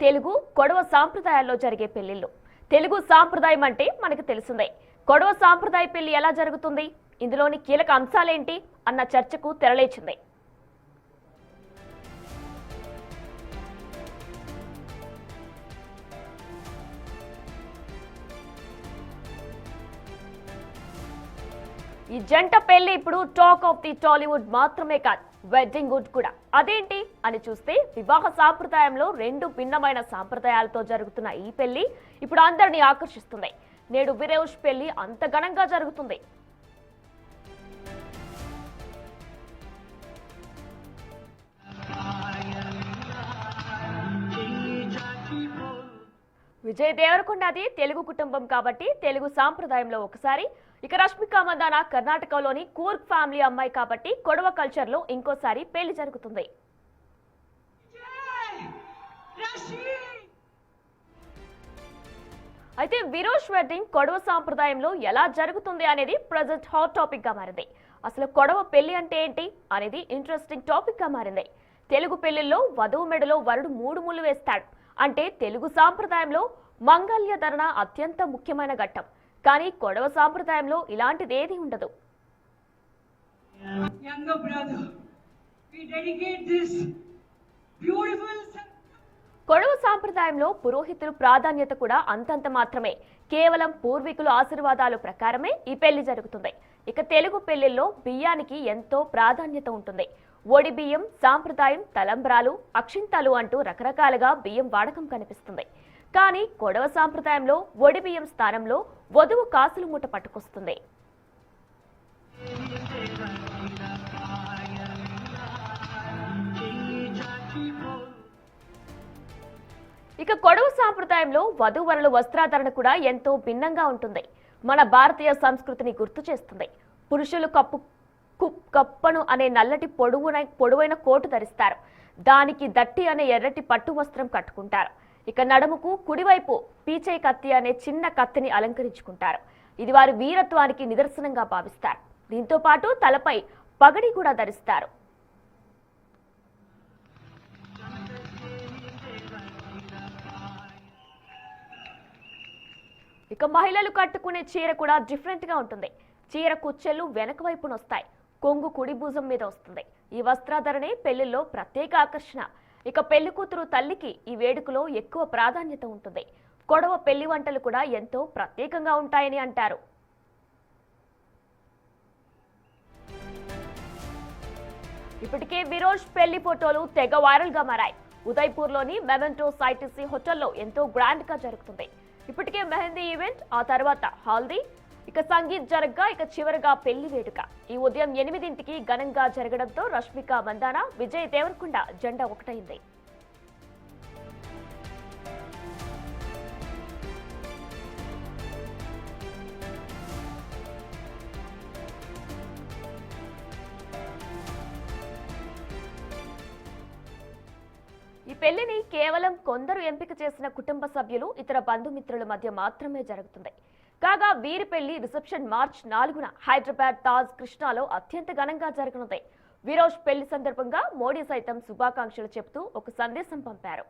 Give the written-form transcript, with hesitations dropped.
తెలుగు కొడవ సాంప్రదాయాల్లో జరిగే పెళ్లిళ్ళు. తెలుగు సాంప్రదాయం అంటే మనకు తెలిసిందే. కొడవ సాంప్రదాయ పెళ్లి ఎలా జరుగుతుంది, ఇందులోని కీలక అంశాలేంటి అన్న చర్చకు తెరలేచింది. ఈ జంట పెళ్లి ఇప్పుడు టాక్ ఆఫ్ ది టాలీవుడ్ మాత్రమే కాదు, వెడ్డింగ్ వుడ్ కూడా. అదేంటి అని చూస్తే, వివాహ సాంప్రదాయంలో రెండు భిన్నమైన సాంప్రదాయాలతో జరుగుతున్న ఈ పెళ్లి ఇప్పుడు అందరినీ ఆకర్షిస్తుంది. నేడు విరోష్ పెళ్లి అంత ఘనంగా జరుగుతుంది. విజయ్ దేవరకొండది తెలుగు కుటుంబం కాబట్టి తెలుగు సాంప్రదాయంలో ఒకసారి, ఇక రష్మిక మందాన కర్ణాటకలోని కూర్గ్ ఫ్యామిలీ అమ్మాయి కాబట్టి కొడవ కల్చర్ లో ఇంకోసారి పెళ్లి జరుగుతుంది. అయితే విరోష్ వెడ్డింగ్ కొడవ సాంప్రదాయంలో ఎలా జరుగుతుంది అనేది ప్రజెంట్ హాట్ టాపిక్ గా మారింది. అసలు కొడవ పెళ్లి అంటే ఏంటి అనేది ఇంట్రెస్టింగ్ టాపిక్ గా మారింది. తెలుగు పెళ్లిల్లో వధువు మెడలో వరుడు 3 ముళ్ళు వేస్తాడు. అంటే తెలుగు సాంప్రదాయంలో మంగళ్య ధరణ అత్యంత ముఖ్యమైన ఘట్టం. కానీ కొడవ సాంప్రదాయంలో ఇలాంటిదేదీ ఉండదు. కొడవ సాంప్రదాయంలో పురోహితులు ప్రాధాన్యత కూడా అంతంత మాత్రమే. కేవలం పూర్వీకుల ఆశీర్వాదాలు ప్రకారమే ఈ పెళ్లి జరుగుతుంది. ఇక తెలుగు పెళ్లిల్లో బియ్యానికి ఎంతో ప్రాధాన్యత ఉంటుంది. ఒడి బియ్యం, సాంప్రదాయం, తలంబ్రాలు, అక్షింతలు అంటూ రకరకాలుగా బియ్యం వాడకం కనిపిస్తుంది. కానీ కొడవ సాంప్రదాయంలో ఒడి బియ్యం స్థానంలో వధువు కాసులు మూట పట్టుకొస్తుంది. ఇక కొడవ సాంప్రదాయంలో వధూవరుల వస్త్రాధరణ కూడా ఎంతో భిన్నంగా ఉంటుంది. మన భారతీయ సంస్కృతిని గుర్తు చేస్తుంది. పురుషులు కప్పను అనే నల్లటి పొడవైన కోటు ధరిస్తారు. దానికి దట్టి అనే ఎర్రటి పట్టు వస్త్రం కట్టుకుంటారు. ఇక నడుముకు కుడివైపు పీచే కత్తి అనే చిన్న కత్తిని అలంకరించుకుంటారు. ఇది వారి వీరత్వానికి నిదర్శనంగా భావిస్తారు. దీంతో పాటు తలపై పగడి కూడా ధరిస్తారు. ఇక మహిళలు కట్టుకునే చీర కూడా డిఫరెంట్ గా ఉంటుంది. చీర కుచ్చెలు వెనక వైపున వస్తాయి. కొంగు కుడి భుజం మీద వస్తుంది. ఈ వస్త్రాధరణే పెళ్లిలో ప్రత్యేక ఆకర్షణ. ఇక పెళ్లి కూతురు తల్లికి ఈ వేడుకలో ఎక్కువ ప్రాధాన్యత ఉంటుంది. కొడవ పెళ్లి వంటలు కూడా ఎంతో ప్రత్యేకంగా ఉంటాయని అంటారు. ఇప్పటికే విరోష్ పెళ్లి ఫోటోలు తెగ వైరల్ గా మారాయి. ఉదయ్పూర్లోని మెమెంటో ఐటీసీ హోటల్లో ఎంతో గ్రాండ్ గా జరుగుతుంది. ఇప్పటికే మెహందీ ఈవెంట్, ఆ తర్వాత హల్దీ, ఇక సంగీత్ జరగ్గా ఇక చివరిగా పెళ్లి వేడుక. ఈ ఉదయం 8ంటికి ఘనంగా జరగడంతో రష్మిక మందాన, విజయ్ దేవరకొండ జెండా ఒకటైంది. ఈ పెళ్లిని కేవలం కొందరు ఎంపిక చేసిన కుటుంబ సభ్యులు, ఇతర బంధుమిత్రుల మధ్య మాత్రమే జరుగుతుంది. కాగా వీరి పెళ్లి రిసెప్షన్ మార్చి 4న హైదరాబాద్ తాజ్ కృష్ణాలో అత్యంత ఘనంగా జరగనుంది. విరోష్ పెళ్లి సందర్భంగా మోడీ సైతం శుభాకాంక్షలు చెబుతూ ఒక సందేశం పంపారు.